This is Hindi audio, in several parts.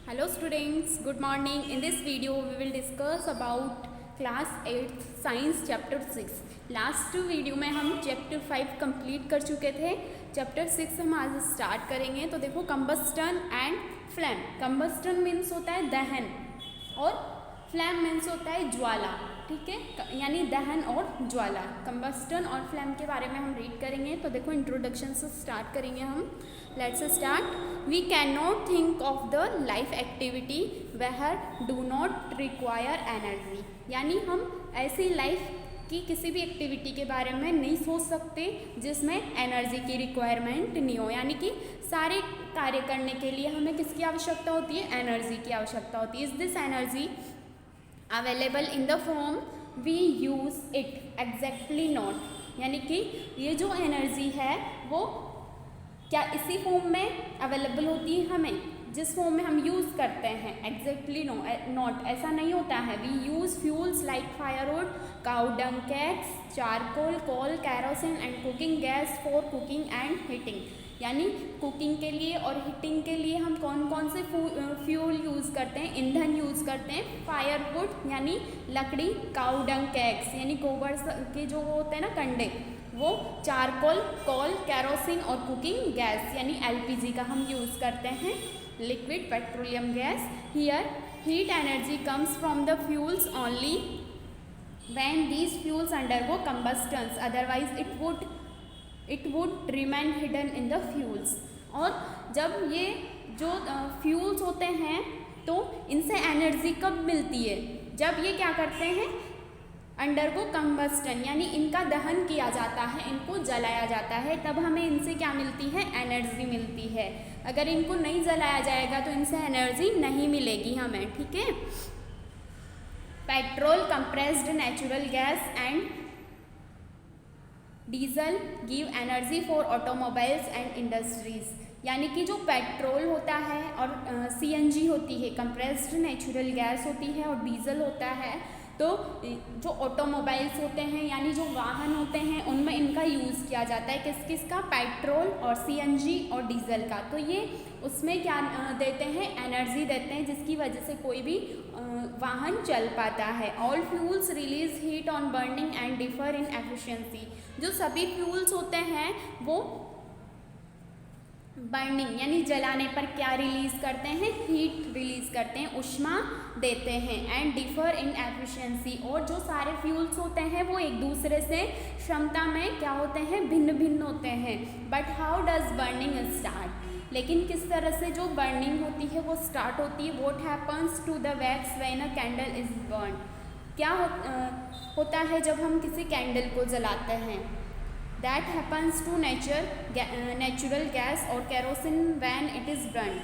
Hello students, good morning. In this video we will discuss about class 8 science chapter 6. Last video में हम चैप्टर 5 कंप्लीट कर चुके थे. चैप्टर 6 हम आज स्टार्ट करेंगे. तो देखो combustion and flame. Combustion means होता है दहन और फ्लैम मीन्स होता है ज्वाला. ठीक है, यानी दहन और ज्वाला. कंबस्टन और फ्लैम के बारे में हम रीड करेंगे. तो देखो इंट्रोडक्शन से स्टार्ट करेंगे हम. Let's start. We can not think of the life activity where do not require energy. यानी हम ऐसी लाइफ की किसी भी एक्टिविटी के बारे में नहीं सोच सकते जिसमें एनर्जी की रिक्वायरमेंट नहीं हो. यानी कि सारे कार्य करने के लिए हमें किसकी आवश्यकता होती है? एनर्जी की आवश्यकता होती है. Is this energy available in the form we use it? Exactly not. यानी कि ये जो एनर्जी है वो क्या इसी फॉर्म में अवेलेबल होती है हमें जिस फॉर्म में हम यूज़ करते हैं? Exactly not. ऐसा नहीं होता है. We use fuels like firewood, cow dung, cakes, charcoal, coal, kerosene and cooking gas for cooking and heating. यानी कुकिंग के लिए और हीटिंग के लिए हम कौन कौन से फ्यूल यूज़ करते हैं? ईंधन यूज़ करते हैं. फायरवुड यानी लकड़ी, काउ डंग, केक्स यानी गोबर के जो होते हैं ना कंडे वो, चारकोल, कोल, कैरोसिन और कुकिंग गैस यानी एलपीजी का हम यूज़ करते हैं. Liquid petroleum gas. Here heat energy comes from the fuels only when these fuels undergo combustion, otherwise it would remain hidden in the fuels. और जब ये जो फ्यूल्स होते हैं तो इनसे एनर्जी कब मिलती है? जब ये क्या करते हैं? अंडरगो कंबस्टन यानी इनका दहन किया जाता है, इनको जलाया जाता है, तब हमें इनसे क्या मिलती है? एनर्जी मिलती है. अगर इनको नहीं जलाया जाएगा तो इनसे एनर्जी नहीं मिलेगी हमें. ठीक है. Petrol, compressed natural gas and diesel give energy for automobiles and industries. यानी कि जो पेट्रोल होता है और सीएनजी होती है, कंप्रेस्ड नेचुरल गैस होती है और डीजल होता है, तो जो ऑटोमोबाइल्स होते हैं यानी जो वाहन होते हैं उनमें इनका यूज़ किया जाता है. किस किस का? पेट्रोल और सीएनजी और डीजल का. तो ये उसमें क्या देते हैं? एनर्जी देते हैं जिसकी वजह से कोई भी वाहन चल पाता है. All fuels release heat on burning and differ in efficiency. जो सभी फ्यूल्स होते हैं वो बर्निंग यानी जलाने पर क्या रिलीज करते हैं? हीट रिलीज करते हैं, ऊष्मा देते हैं. And differ in efficiency. और जो सारे फ्यूल्स होते हैं वो एक दूसरे से क्षमता में क्या होते हैं? भिन्न भिन्न होते हैं. But how does burning start? लेकिन किस तरह से जो बर्निंग होती है वो स्टार्ट होती है? What happens to the wax when a candle is burn? क्या होता है जब हम किसी कैंडल को जलाते हैं? That happens to natural gas और kerosene when it is burn.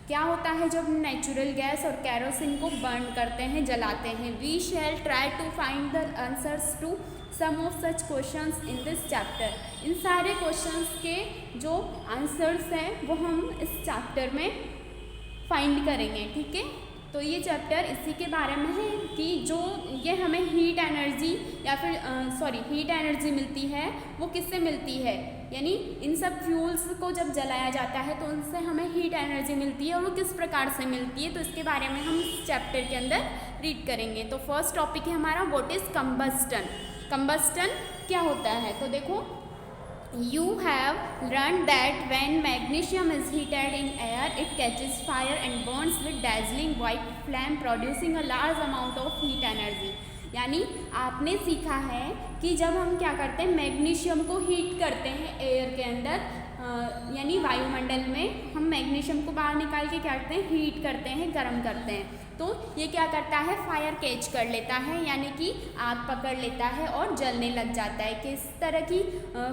क्या होता है जब नेचुरल गैस और कैरोसिन को बर्न करते हैं, जलाते हैं? We shall try to find the answers to some of such questions in this chapter. इन सारे क्वेश्चंस के जो आंसर्स हैं वो हम इस चैप्टर में फाइंड करेंगे. ठीक है. तो ये चैप्टर इसी के बारे में है कि जो ये हमें हीट एनर्जी या फिर हीट एनर्जी मिलती है वो किससे मिलती है? यानी इन सब फ्यूल्स को जब जलाया जाता है तो उनसे हमें हीट एनर्जी मिलती है और वो किस प्रकार से मिलती है तो इसके बारे में हम इस चैप्टर के अंदर रीड करेंगे. तो फर्स्ट टॉपिक है हमारा व्हाट इज़ कंबस्टन. कंबस्टन क्या होता है? तो देखो, you have learned that when magnesium is heated in air it catches fire and burns with dazzling white flame producing a large amount of heat energy. यानी आपने सीखा है कि जब हम क्या करते हैं? मैग्नीशियम को हीट करते हैं एयर के अंदर, यानी वायुमंडल में हम मैग्नीशियम को बाहर निकाल के क्या करते हैं? हीट करते हैं, गर्म करते हैं. तो ये क्या करता है? फायर कैच कर लेता है यानी कि आग पकड़ लेता है और जलने लग जाता है. किस तरह की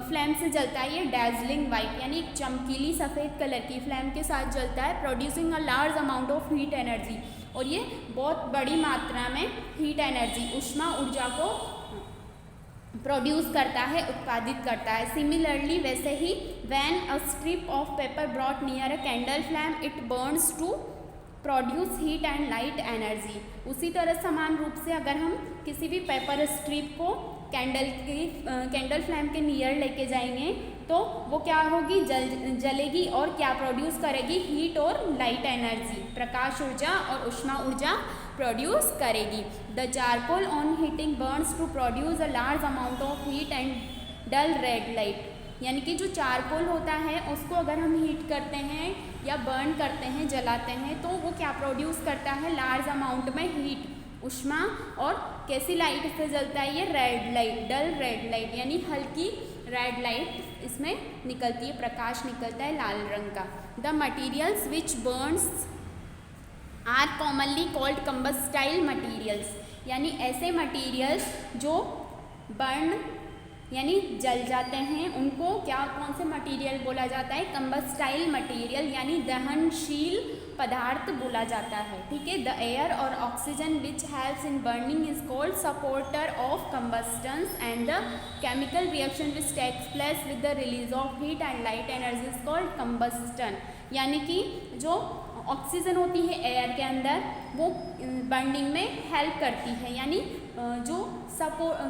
फ्लेम से जलता है? ये डैजलिंग वाइट यानी एक चमकीली सफ़ेद कलर की फ्लेम के साथ जलता है. Producing a large amount of heat energy. और ये बहुत बड़ी मात्रा में हीट एनर्जी, ऊष्मा ऊर्जा को प्रोड्यूस करता है, उत्पादित करता है. सिमिलरली वैसे ही when a strip of paper brought near a candle flame it burns to produce heat and light energy. उसी तरह समान रूप से अगर हम किसी भी पेपर स्ट्रिप को कैंडल फ्लेम के नियर लेके जाएंगे तो वो क्या होगी, जलेगी और क्या प्रोड्यूस करेगी, हीट और लाइट एनर्जी, प्रकाश ऊर्जा और ऊष्मा ऊर्जा प्रोड्यूस करेगी। The charcoal on heating burns to produce a large amount of heat and dull red light, यानी कि जो चारकोल होता है उसको अगर हम हीट करते हैं या बर्न करते हैं, जलाते हैं, तो वो क्या प्रोड्यूस करता है, लार्ज अमाउंट में हीट, ऊष्मा, और कैसी लाइट से जलता है ये, रेड लाइट, डल रेड लाइट, यानी हल्की रेड लाइट इसमें निकलती है, प्रकाश निकलता है लाल रंग का। The materials which burns are commonly called combustible materials, यानी ऐसे मटीरियल्स जो बर्न यानी जल जाते हैं उनको क्या, कौन से मटेरियल बोला जाता है, कंबस्टाइल मटेरियल, यानी दहनशील पदार्थ बोला जाता है। ठीक है, द एयर और oxygen which helps in burning is called supporter of combustions and the chemical reaction which takes place with the release of heat and light energy is called combustion, यानी कि जो ऑक्सीजन होती है एयर के अंदर वो बर्निंग में हेल्प करती है, यानी जो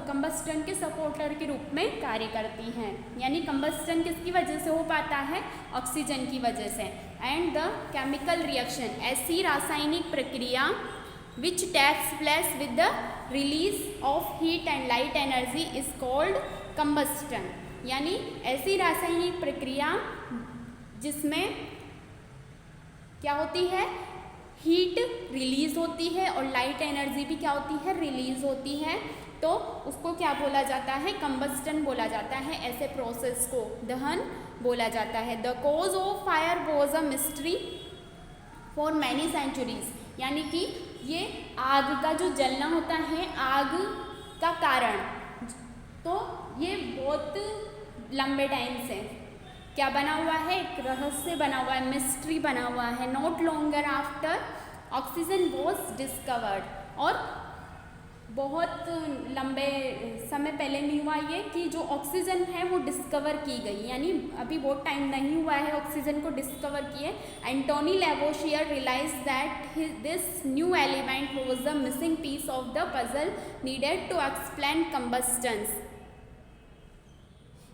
कंबस्टन के सपोर्टर के रूप में कार्य करती हैं, यानी कंबस्टन किसकी वजह से हो पाता है, ऑक्सीजन की वजह से। एंड द केमिकल रिएक्शन, ऐसी रासायनिक प्रक्रिया which takes place with the release of heat and light energy is called combustion, यानी ऐसी रासायनिक प्रक्रिया जिसमें क्या होती है, हीट रिलीज होती है और लाइट एनर्जी भी क्या होती है, रिलीज होती है, तो उसको क्या बोला जाता है, कंबस्टन बोला जाता है, ऐसे प्रोसेस को दहन बोला जाता है। The cause of fire was a mystery for many centuries, यानी कि ये आग का जो जलना होता है, आग का कारण, तो ये बहुत लंबे टाइम से क्या बना हुआ है, एक रहस्य बना हुआ है, मिस्ट्री बना हुआ है। Not longer after oxygen was discovered, और बहुत लंबे समय पहले नहीं हुआ ये कि जो ऑक्सीजन है वो डिस्कवर की गई, यानी अभी बहुत टाइम नहीं हुआ है ऑक्सीजन को डिस्कवर किए। Antoine Lavoisier realise that this new element was the missing piece of the puzzle needed to explain combustions,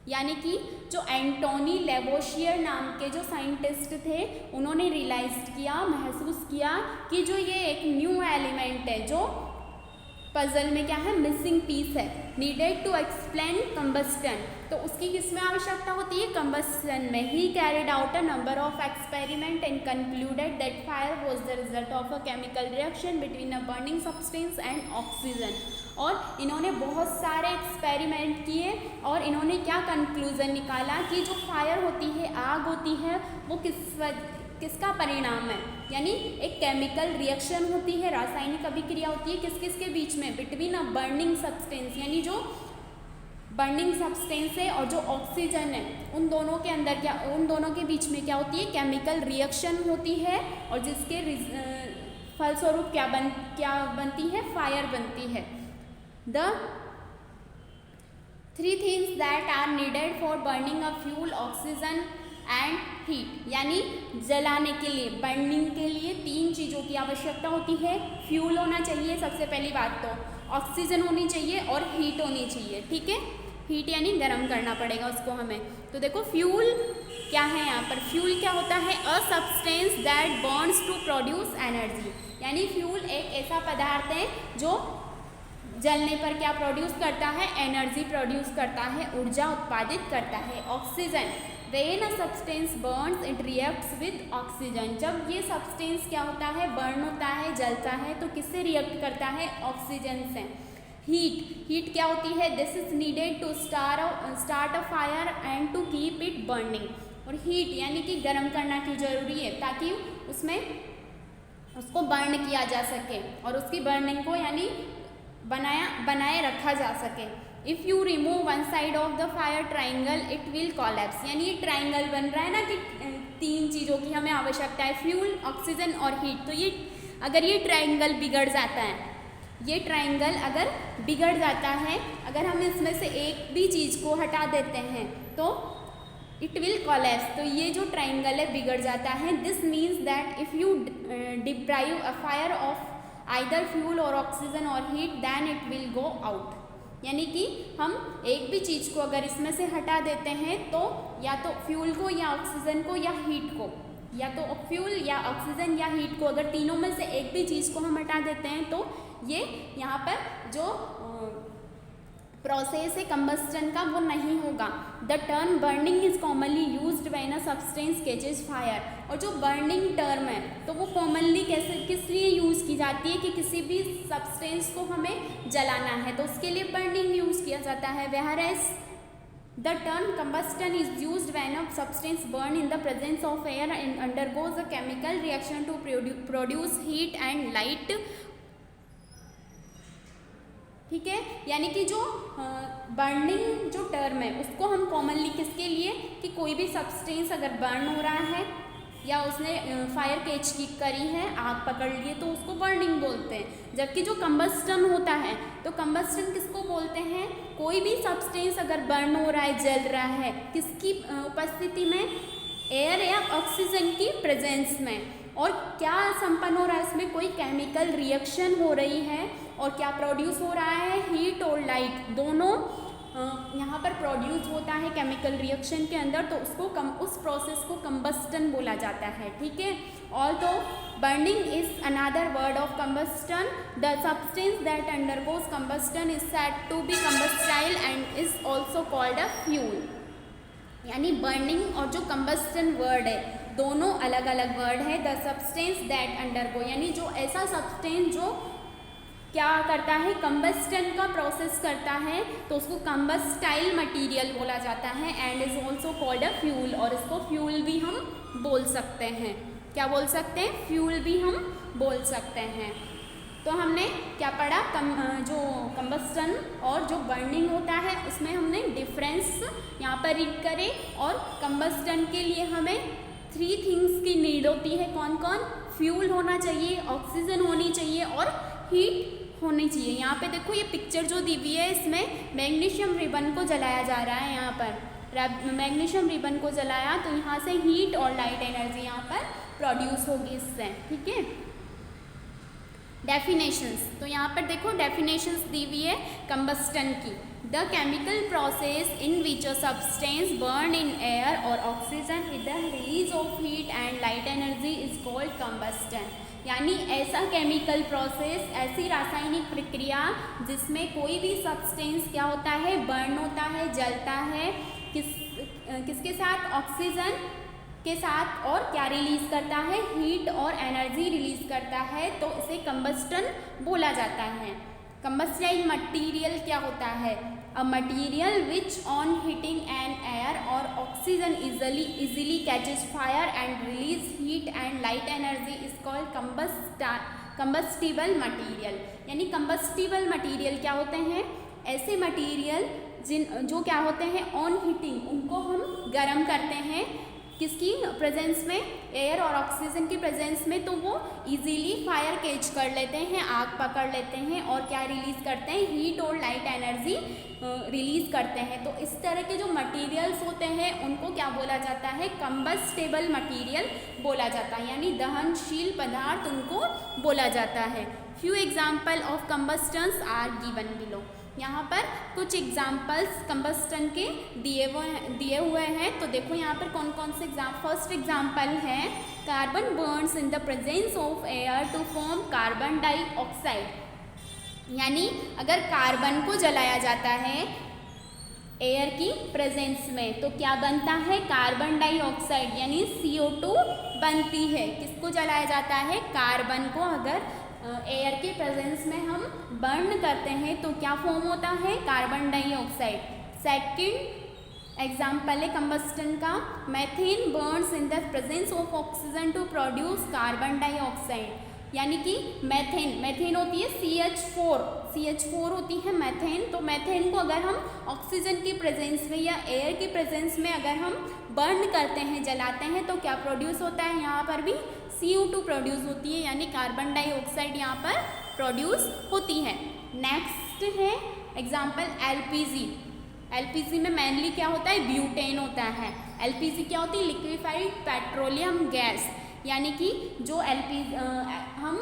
यानी कि जो एंटोनी लेवोशियर नाम के जो साइंटिस्ट थे उन्होंने रियलाइज किया, महसूस किया कि जो ये एक न्यू एलिमेंट है जो पजल में क्या है, मिसिंग पीस है, नीडेड टू एक्सप्लेन कंबस्टन, तो उसकी किस में आवश्यकता होती है, कंबस्टन में। ही carried out a number of experiment and concluded that fire was the result of a chemical reaction between a burning substance and oxygen, और इन्होंने बहुत सारे एक्सपेरिमेंट किए और इन्होंने क्या कंक्लूजन निकाला कि जो फायर होती है, आग होती है, वो किसका परिणाम है, यानी एक केमिकल रिएक्शन होती है, रासायनिक अभिक्रिया होती है किस किस के बीच में, बिटवीन अ बर्निंग सब्सटेंस, यानी जो बर्निंग सब्सटेंस है और जो ऑक्सीजन है उन दोनों के अंदर क्या, उन दोनों के बीच में क्या होती है, केमिकल रिएक्शन होती है, और जिसके फलस्वरूप क्या बनती है, फायर बनती है। The 3 things that are needed for burning a fuel, oxygen and heat, यानी जलाने के लिए, बर्निंग के लिए 3 चीज़ों की आवश्यकता होती है। फ्यूल होना चाहिए सबसे पहली बात, तो ऑक्सीजन होनी चाहिए और हीट होनी चाहिए। ठीक है, हीट यानी गर्म करना पड़ेगा उसको हमें। तो देखो फ्यूल क्या है यहाँ पर, फ्यूल क्या होता है, a substance that burns to produce energy, यानी फ्यूल एक ऐसा पदार्थ है जो जलने पर क्या प्रोड्यूस करता है, एनर्जी प्रोड्यूस करता है, ऊर्जा उत्पादित करता है। Oxygen, when a substance Burns it reacts with oxygen, जब ये सब्सटेंस क्या होता है, बर्न होता है, जलता है, तो किससे रिएक्ट करता है, ऑक्सीजन से। हीट, हीट क्या होती है, this is needed to start a fire and to keep it burning, और हीट यानी कि गर्म करना क्यों जरूरी है, ताकि उसमें उसको बर्न किया जा सके और उसकी बर्निंग को यानी बनाए रखा जा सके। If you remove one side of the fire triangle it will collapse, यानी ये ट्राइंगल बन रहा है ना कि 3 चीज़ों की हमें आवश्यकता है, फ्यूल, ऑक्सीजन और हीट, तो ये अगर ये ट्राइंगल बिगड़ जाता है, ये ट्राइंगल अगर बिगड़ जाता है, अगर हम इसमें से एक भी चीज़ को हटा देते हैं तो इट विल कोलैप्स, तो ये जो ट्राइंगल है बिगड़ जाता है। This means that if you deprive a fire of either fuel और ऑक्सीजन और heat then it will go out, यानी कि हम एक भी चीज़ को अगर इसमें से हटा देते हैं तो या तो फ्यूल को या ऑक्सीजन को या हीट को, या तो फ्यूल या ऑक्सीजन या हीट को, अगर तीनों में से एक भी चीज़ को हम हटा देते हैं तो ये यहाँ पर जो प्रोसेस है कंबस्टन का वो नहीं होगा। The term burning is commonly used when a substance catches fire. और जो बर्निंग टर्म है तो वो कॉमनली कैसे किस लिए यूज़ की जाती है कि किसी भी सब्सटेंस को हमें जलाना है तो उसके लिए बर्निंग यूज़ किया जाता है। whereas the term combustion is used when a substance burn in the presence of air and undergoes a chemical reaction to produce heat and light। ठीक है, यानी कि जो बर्निंग जो टर्म है उसको हम कॉमनली किसके लिए कि कोई भी सब्सटेंस अगर बर्न हो रहा है या उसने फायर कैच की करी है, आग पकड़ ली है तो उसको बर्निंग बोलते हैं। जबकि जो कंबस्टन होता है तो कंबस्टन किसको बोलते हैं, कोई भी सब्सटेंस अगर बर्न हो रहा है, जल रहा है, किसकी उपस्थिति में, एयर या ऑक्सीजन की प्रेजेंस में, और क्या संपन्न हो रहा है इसमें, कोई केमिकल रिएक्शन हो रही है और क्या प्रोड्यूस हो रहा है, हीट और लाइट दोनों यहाँ पर प्रोड्यूस होता है केमिकल रिएक्शन के अंदर, तो उसको उस प्रोसेस को कंबस्टन बोला जाता है। ठीक है, although burning is another word of combustion, the substance that undergoes combustion is said to be combustible and is also called a fuel. यानी बर्निंग और जो कंबस्टन वर्ड है दोनों अलग अलग वर्ड है। द सब्सटेंस दैट अंडरगो यानी जो ऐसा सब्सटेंस जो क्या करता है, कंबस्टन का प्रोसेस करता है तो उसको कंबस्टाइल मटेरियल बोला जाता है and is also called a fuel. और इसको फ्यूल भी हम बोल सकते हैं। क्या बोल सकते हैं, फ्यूल भी हम बोल सकते हैं। तो हमने क्या पढ़ा, जो कंबस्टन और जो बर्निंग होता है उसमें हमने डिफरेंस यहाँ पर रीड करे। और कंबस्टन के लिए हमें 3 थिंग्स की नीड होती है। कौन कौन, फ्यूल होना चाहिए, ऑक्सीजन होनी चाहिए और हीट होनी चाहिए। यहाँ पे देखो ये पिक्चर जो दी हुई है इसमें मैग्नीशियम रिबन को जलाया जा रहा है। यहाँ पर मैग्नीशियम रिबन को जलाया तो यहाँ से हीट और लाइट एनर्जी यहाँ पर प्रोड्यूस होगी इससे। ठीक है, डेफिनेशंस, तो यहाँ पर देखो डेफिनेशंस दी हुई है कंबस्टन की। The chemical process in which a substance burn in air और oxygen with the release of heat and light energy is called combustion. यानी ऐसा केमिकल प्रोसेस, ऐसी रासायनिक प्रक्रिया जिसमें कोई भी सब्सटेंस क्या होता है, बर्न होता है, जलता है, किसके साथ, ऑक्सीजन के साथ, और क्या रिलीज करता है, हीट और एनर्जी रिलीज करता है, तो इसे कंबस्टन बोला जाता है। कंबस्टाइल मटीरियल क्या होता है, a material which on heating an air और oxygen easily catches fire and release heat and light energy is called combustible material. यानी कंबस्टिबल मटीरियल क्या होते हैं, ऐसे मटीरियल जो क्या होते हैं, ऑन हीटिंग, उनको हम गर्म करते हैं किसकी प्रेजेंस में, एयर और ऑक्सीजन की प्रेजेंस में, तो वो इजीली फायर कैच कर लेते हैं, आग पकड़ लेते हैं और क्या रिलीज करते हैं, हीट और लाइट एनर्जी रिलीज करते हैं। तो इस तरह के जो मटेरियल्स होते हैं उनको क्या बोला जाता है, कंबस्टेबल मटेरियल बोला जाता है, यानी दहनशील पदार्थ उनको बोला जाता है। Few examples of combustions are given below. यहाँ पर कुछ एग्जाम्पल्स कंबस्टन के दिए हुए हैं, तो देखो यहाँ पर कौन कौन से फर्स्ट एग्जाम्पल है, carbon burns in the presence of air to form carbon dioxide. यानी अगर कार्बन को जलाया जाता है एयर की प्रेजेंस में तो क्या बनता है, कार्बन डाइऑक्साइड यानी CO2 बनती है। किसको जलाया जाता है, कार्बन को अगर एयर के प्रेजेंस में हम बर्न करते हैं तो क्या फॉर्म होता है, कार्बन डाइऑक्साइड। सेकंड एग्जाम्पल है कंबस्टन का, methane burns in the presence of oxygen to produce carbon dioxide. यानी कि मैथेन होती है CH4 होती है मैथेन। तो मैथेन को अगर हम ऑक्सीजन की प्रेजेंस में या एयर की प्रेजेंस में अगर हम बर्न करते हैं, जलाते हैं, तो क्या प्रोड्यूस होता है, यहाँ पर भी CO2 प्रोड्यूस होती है, यानी कार्बन डाइऑक्साइड यहाँ पर प्रोड्यूस होती है। नेक्स्ट है एग्जाम्पल LPG में मेनली क्या होता है, ब्यूटेन होता है। LPG क्या होती है, लिक्विफाइड पेट्रोलियम गैस। यानी कि जो हम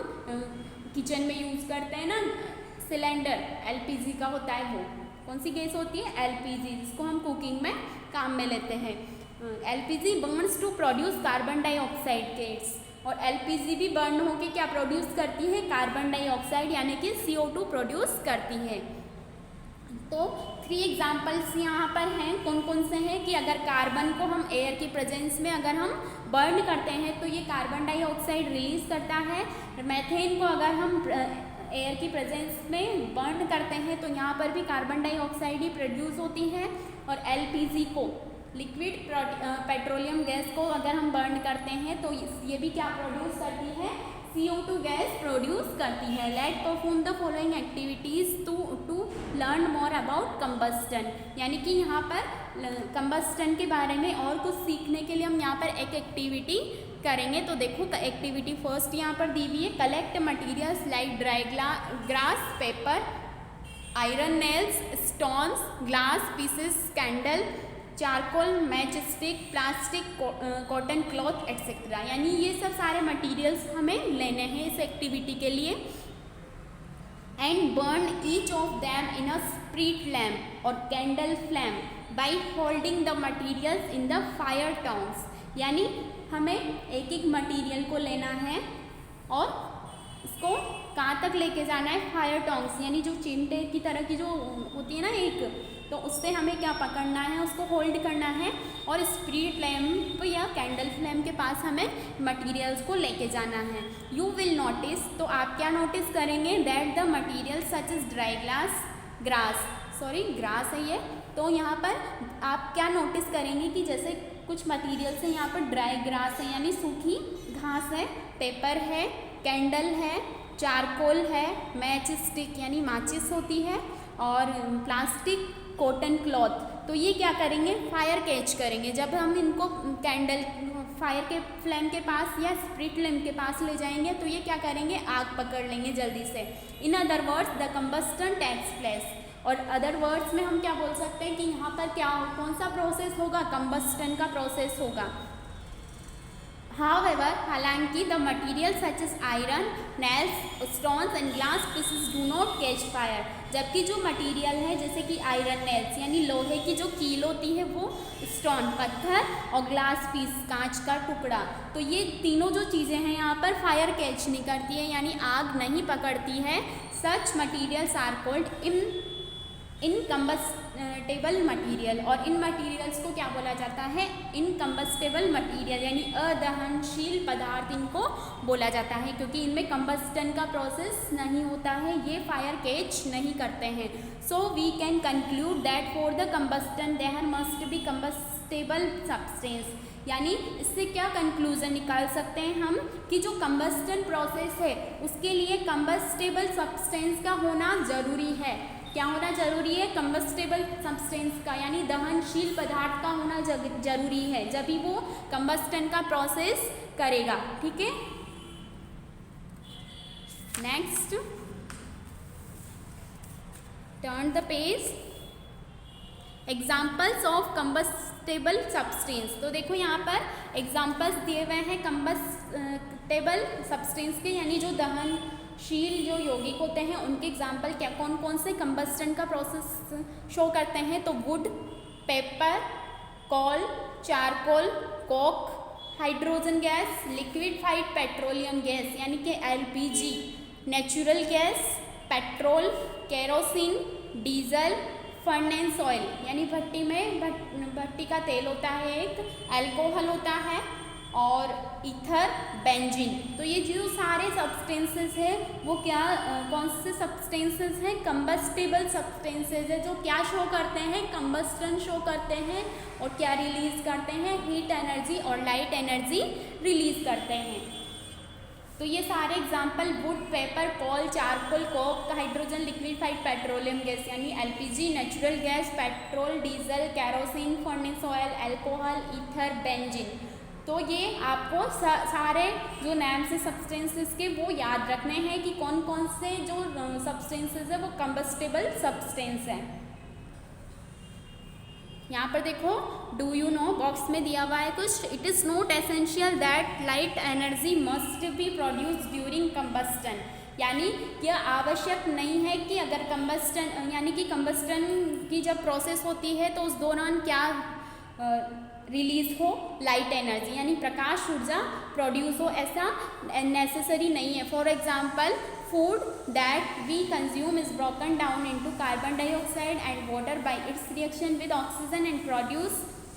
किचन में यूज़ करते हैं ना सिलेंडर, LPG का होता है वो। कौन सी गैस होती है? एलपीजी, जिसको हम कुकिंग में काम में लेते हैं। LPG burns to produce carbon dioxide gas, और एलपीजी भी बर्न होके क्या प्रोड्यूस करती है? कार्बन डाइऑक्साइड यानी कि CO2 प्रोड्यूस करती है। तो 3 एग्जाम्पल्स यहाँ पर हैं, कौन कौन से हैं कि अगर कार्बन को हम एयर की प्रेजेंस में अगर हम बर्न करते हैं तो ये कार्बन डाइऑक्साइड रिलीज करता है। मैथेन को अगर हम एयर की प्रेजेंस में बर्न करते हैं तो यहाँ पर भी कार्बन डाइऑक्साइड ही प्रोड्यूस होती है। और एलपीजी को, लिक्विड पेट्रोलियम गैस को अगर हम बर्न करते हैं तो ये भी क्या प्रोड्यूस करती है? CO2 गैस प्रोड्यूस करती है। Let perform the following activities to learn more about combustion, यानी कि यहाँ पर कंबस्टन के बारे में और कुछ सीखने के लिए हम यहाँ पर एक एक्टिविटी करेंगे। तो देखो एक्टिविटी फर्स्ट यहाँ पर दी हुई है, collect materials like dry grass, paper, iron nails, stones, glass pieces, candle, charcoal, match stick, plastic, cotton cloth etcetera. यानी ये सब सारे मटेरियल्स हमें लेने हैं इस एक्टिविटी के लिए। And burn each of them in a spirit lamp और candle flame by holding the materials in the fire tongs. यानी हमें एक एक मटेरियल को लेना है और इसको कहाँ तक लेके जाना है? फायर टोन्स, यानी जो चिमटे की तरह की जो होती है ना एक, तो उससे हमें क्या पकड़ना है? उसको होल्ड करना है और स्प्रिट लैम्प या कैंडल फ्लेम के पास हमें मटेरियल्स को लेके जाना है। यू विल नोटिस, तो आप क्या नोटिस करेंगे? That the material such is dry grass है ये। तो यहाँ पर आप क्या नोटिस करेंगे कि जैसे कुछ मटेरियल्स है यहाँ पर ड्राई ग्रास है यानी सूखी घास है, पेपर है, कैंडल है, चारकोल है, मैच स्टिक यानी माचिस होती है, और प्लास्टिक, कॉटन क्लॉथ। तो ये क्या करेंगे? फायर कैच करेंगे। जब हम इनको कैंडल फायर के फ्लेम के पास या स्प्रिट लैम्प के पास ले जाएंगे तो ये क्या करेंगे? आग पकड़ लेंगे जल्दी से। In other words the combustion takes place. और अदर वर्ड्स में हम क्या बोल सकते हैं कि यहाँ पर क्या, कौन सा प्रोसेस होगा? कंबस्टन का प्रोसेस होगा। However, हालांकि the material such as iron, nails, stones and glass pieces do not catch fire. जबकि जो मटीरियल है जैसे कि आयरन नेल्स यानी लोहे की जो कील होती है, वो स्टोन पत्थर, और ग्लास पीस कांच का टुकड़ा, तो ये तीनों जो चीज़ें हैं यहाँ पर फायर कैच नहीं करती है यानी आग नहीं पकड़ती है। सच मटीरियल्स आर कॉल्ड इनकम्बस्टेबल मटीरियल, और इन मटीरियल्स को क्या बोला जाता है? इनकम्बस्टेबल मटीरियल यानी अदहनशील पदार्थ इनको बोला जाता है, क्योंकि इनमें कंबस्टन का प्रोसेस नहीं होता है, ये फायर कैच नहीं करते हैं। So we can conclude that for the combustion there must be combustible substance. यानी इससे क्या कंक्लूजन निकाल सकते हैं हम कि जो कंबस्टन प्रोसेस है उसके लिए कंबस्टेबल सब्सटेंस का होना ज़रूरी है। क्या होना जरूरी है? कंबस्टेबल सब्सटेंस का यानी दहनशील पदार्थ का होना जरूरी है, जब भी वो कंबस्टन का प्रोसेस करेगा। ठीक है, next turn the page. Examples of combustible substance. तो देखो यहाँ पर एग्जाम्पल्स दिए हुए हैं कंबस्टेबल सब्सटेंस के, यानी जो दहनशील जो यौगिक होते हैं उनके एग्जाम्पल क्या, कौन कौन से कंबस्टन का प्रोसेस शो करते हैं? तो wood, paper, coal, charcoal, coke, hydrogen gas, liquefied petroleum gas यानी कि LPG, natural gas, petrol, kerosene, diesel, furnace oil यानी भट्टी का तेल होता है एक, अल्कोहल होता है, और ईथर, बेंजीन। तो ये जो सारे सब्सटेंसेस हैं वो क्या, कौन से सब्सटेंसेस हैं? कंबस्टेबल सब्सटेंसेस है, जो क्या शो करते हैं? कंबस्टन शो करते हैं, और क्या रिलीज करते हैं? हीट एनर्जी और लाइट एनर्जी रिलीज करते हैं। तो ये सारे example wood, paper, coal, charcoal, coke, hydrogen, liquefied petroleum gas यानी LPG, natural gas, petrol, diesel, kerosene, furnace oil, alcohol, ether, benzene. तो ये आपको सारे जो नाम से सब्सटेंसेस के वो याद रखने हैं कि कौन कौन से जो सब्सटेंसेस है वो कंबस्टेबल सब्सटेंस हैं। यहाँ पर देखो, डू यू नो बॉक्स में दिया हुआ है कुछ। It is not essential that light energy must be produce during combustion. यानी यह आवश्यक नहीं है कि अगर कंबस्टन यानी कि कंबस्टन की जब प्रोसेस होती है तो उस दौरान क्या रिलीज हो, लाइट एनर्जी यानी प्रकाश ऊर्जा प्रोड्यूस हो, ऐसा नेसेसरी नहीं है। For example food that we consume is broken down into carbon dioxide and water by its reaction with oxygen and produce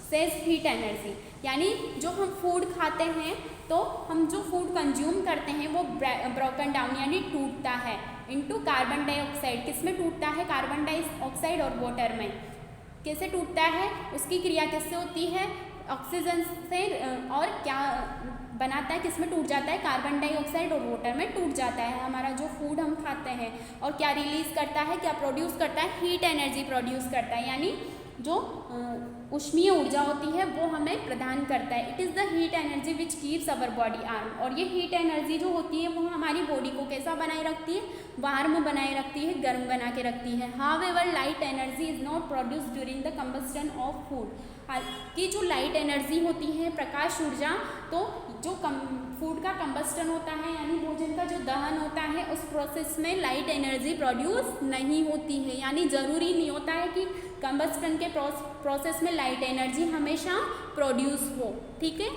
says heat energy. यानी जो हम फूड खाते हैं तो हम जो फूड कंज्यूम करते हैं वो ब्रोकन डाउन यानी टूटता है इनटू कार्बन डाइऑक्साइड। किस में टूटता है? कार्बन डाइऑक्साइड और वाटर में। कैसे टूटता है? उसकी क्रिया किससे होती है? ऑक्सीजन से। और क्या बनाता है? किस में टूट जाता है? कार्बन डाइऑक्साइड और वाटर में टूट जाता है हमारा जो फूड हम खाते हैं। और क्या रिलीज करता है, क्या प्रोड्यूस करता है? हीट एनर्जी प्रोड्यूस करता है, यानी जो ऊष्मीय ऊर्जा होती है वो हमें प्रदान करता है। It is the heat energy which keeps our body arm. और ये हीट एनर्जी जो होती है वो हमारी बॉडी को कैसा बनाए रखती है? वार्म बनाए रखती है, गर्म बना के रखती है। However light energy is not produce during the combustion of food. की जो लाइट एनर्जी होती है, प्रकाश ऊर्जा, तो जो फूड का कंबस्टन होता है यानी भोजन का जो दहन होता है उस प्रोसेस में लाइट एनर्जी प्रोड्यूस नहीं होती है। यानी ज़रूरी नहीं होता है कि कंबस्टन के प्रोसेस में लाइट एनर्जी हमेशा प्रोड्यूस हो। ठीक है।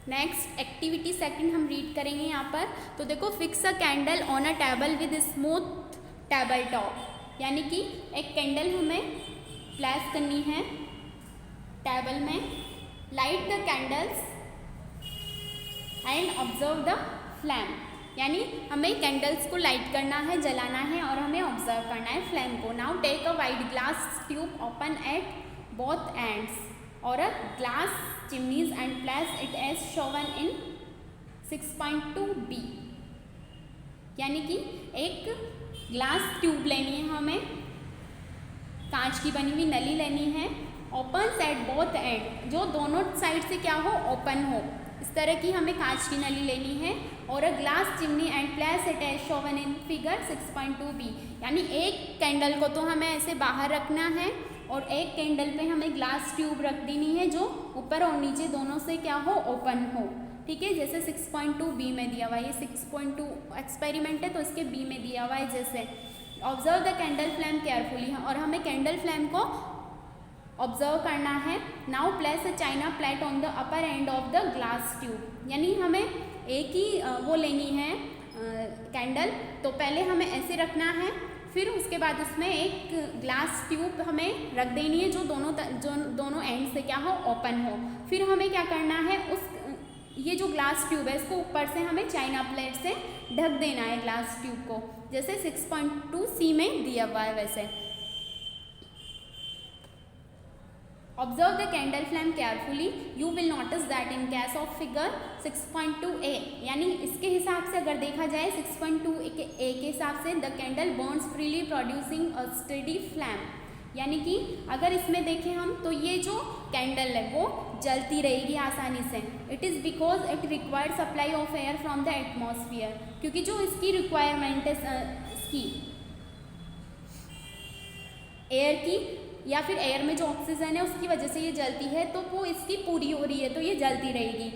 नेक्स्ट एक्टिविटी सेकंड हम रीड करेंगे यहाँ पर। तो देखो, fix a candle on a table with smooth table top. यानी कि एक कैंडल हमें प्लेस करनी है टेबल में। Light the candles and observe the flame. यानी हमें कैंडल्स को लाइट करना है, जलाना है और हमें ऑब्जर्व करना है फ्लैम को। Now take a white glass tube open at both ends और a glass chimneys and place it as shown in 6.2b। यानी कि एक ग्लास ट्यूब लेनी है हमें, कांच की बनी हुई नली लेनी है। ओपन एट बोथ एंड, जो दोनों साइड से क्या हो? ओपन हो। इस तरह की हमें कांच की नली लेनी है। और a glass chimney and place it as shown in figure 6.2b। यानी एक कैंडल को तो हमें ऐसे बाहर रखना है और एक कैंडल पे हमें ग्लास ट्यूब रख देनी है जो ऊपर और नीचे दोनों से क्या हो? ओपन हो। ठीक है, जैसे 6.2b में दिया हुआ है। ये 6.2 एक्सपेरिमेंट है तो इसके b में दिया हुआ है जैसे। Observe the candle flame carefully, और हमें कैंडल फ्लेम को ऑब्जर्व करना है। Now place a China plate on the upper end of the glass tube. यानी हमें एक ही वो लेनी है कैंडल, तो पहले हमें ऐसे रखना है, फिर उसके बाद उसमें एक ग्लास ट्यूब हमें रख देनी है जो दोनों एंड से क्या हो? ओपन हो। फिर हमें क्या करना है? ये जो ग्लास ट्यूब है इसको ऊपर से हमें चाइना प्लेट से ढक देना है ग्लास ट्यूब को, जैसे 6.2c में दिया हुआ है वैसे। Observe the candle flame carefully. You will notice that in case of figure 6.2a, यानी इसके हिसाब से अगर देखा जाए 6.2a के हिसाब से, the candle burns freely producing a steady flame। यानी कि अगर इसमें देखें हम तो ये जो कैंडल है वो जलती रहेगी आसानी से। It is because it required supply of air from the atmosphere, क्योंकि जो इसकी रिक्वायरमेंट है इसकी एयर की या फिर एयर में जो ऑक्सीजन है उसकी वजह से ये जलती है, तो वो इसकी पूरी हो रही है तो ये जलती रहेगी।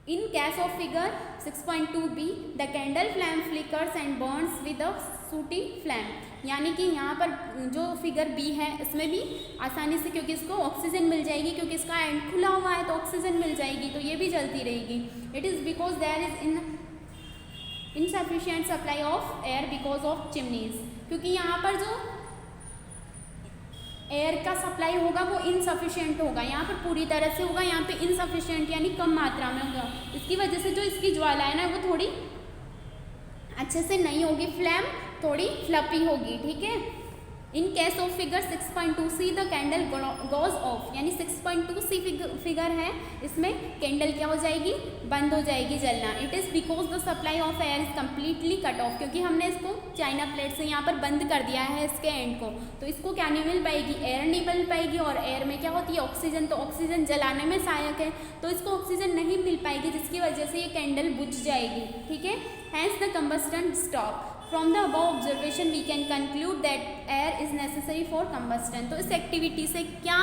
In case of figure 6.2b the candle flame flickers and Burns with a सूटी फ्लैम। यानी कि यहाँ पर जो फिगर बी है इसमें भी आसानी से, क्योंकि इसको ऑक्सीजन मिल जाएगी, क्योंकि इसका एंड खुला हुआ है तो ऑक्सीजन मिल जाएगी, तो ये भी जलती रहेगी। It is because there is insufficient supply of air because of chimneys, क्योंकि यहाँ पर जो एयर का सप्लाई होगा वो इनसफिशिएंट होगा, यहाँ पर पूरी तरह से होगा, यहाँ पे इनसफिशिएंट यानी कम मात्रा में होगा। इसकी वजह से जो इसकी ज्वाला है ना वो थोड़ी अच्छे से नहीं होगी, फ्लेम थोड़ी फ्लपी होगी। ठीक है। In case of figure 6.2c the candle goes off, यानी 6.2c फिगर है, इसमें कैंडल क्या हो जाएगी? बंद हो जाएगी जलना। It is because the supply of air is completely cut off, क्योंकि हमने इसको चाइना प्लेट से यहाँ पर बंद कर दिया है इसके एंड को, तो इसको क्या नहीं मिल पाएगी? एयर नहीं मिल पाएगी। और एयर में क्या होती है? ऑक्सीजन, तो ऑक्सीजन जलाने में सहायक है, तो इसको ऑक्सीजन नहीं मिल पाएगी, जिसकी वजह से ये कैंडल बुझ जाएगी। ठीक है। Hence the combustion stop. From the above observation we can conclude that air is necessary for combustion. तो इस एक्टिविटी से क्या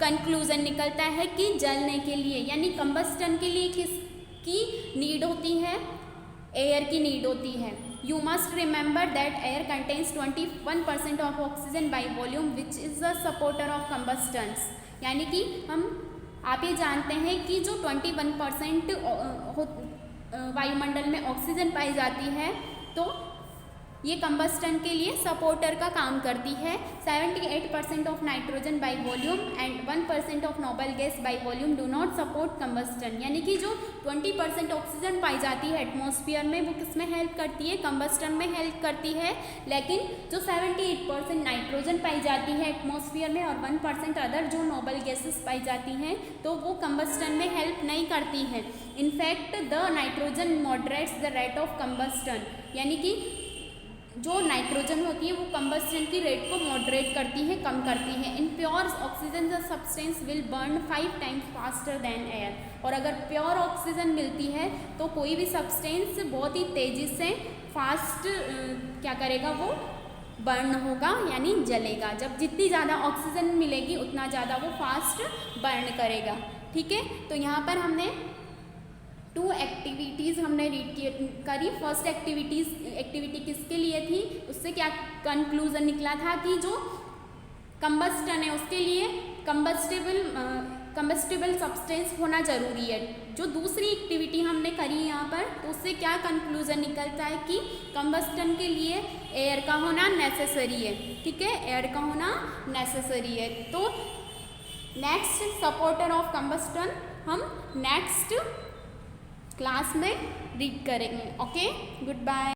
कंक्लूजन निकलता है कि जलने के लिए यानी कंबस्टन के लिए किसकी नीड होती है? एयर की नीड होती है। You must remember that air contains 21% of oxygen by volume which is a supporter of combustions. यानी कि आप ये जानते हैं कि जो 21% वायुमंडल में ऑक्सीजन पाई जाती है तो ये कंबस्टन के लिए सपोर्टर का काम करती है। 78% of nitrogen by volume and 1% of noble gas by volume do not support combustion. यानी कि जो 20% ऑक्सीजन पाई जाती है एटमॉस्फेयर में वो किस में हेल्प करती है, कंबस्टन में हेल्प करती है। लेकिन जो 78% नाइट्रोजन पाई जाती है एटमॉस्फेयर में और 1% अदर जो नोबल गैसेस पाई जाती हैं तो वो कंबस्टन में हेल्प नहीं करती हैं। In fact the nitrogen moderates the rate of combustion. यानी कि जो नाइट्रोजन होती है वो कंबस्टन की रेट को मॉडरेट करती है, कम करती है। In pure oxygen the substance will burn 5 times faster than air. और अगर प्योर ऑक्सीजन मिलती है तो कोई भी सब्सटेंस बहुत ही तेज़ी से फास्ट क्या करेगा, वो बर्न होगा यानी जलेगा। जब जितनी ज़्यादा ऑक्सीजन मिलेगी उतना ज़्यादा वो फास्ट बर्न करेगा। ठीक है, तो यहाँ पर हमने 2 एक्टिविटीज़ हमने रीड करी। फर्स्ट एक्टिविटी किसके लिए थी, उससे क्या कंक्लूजन निकला था कि जो कंबस्टन है उसके लिए कंबस्टिबल सब्सटेंस होना ज़रूरी है। जो दूसरी एक्टिविटी हमने करी यहाँ पर तो उससे क्या कंक्लूजन निकलता है कि कंबस्टन के लिए एयर का होना नेसेसरी है। ठीक है, एयर का होना नेसेसरी है। तो नेक्स्ट सपोर्टर ऑफ कंबस्टन हम नेक्स्ट क्लास में रीड करेंगे। Okay, good bye.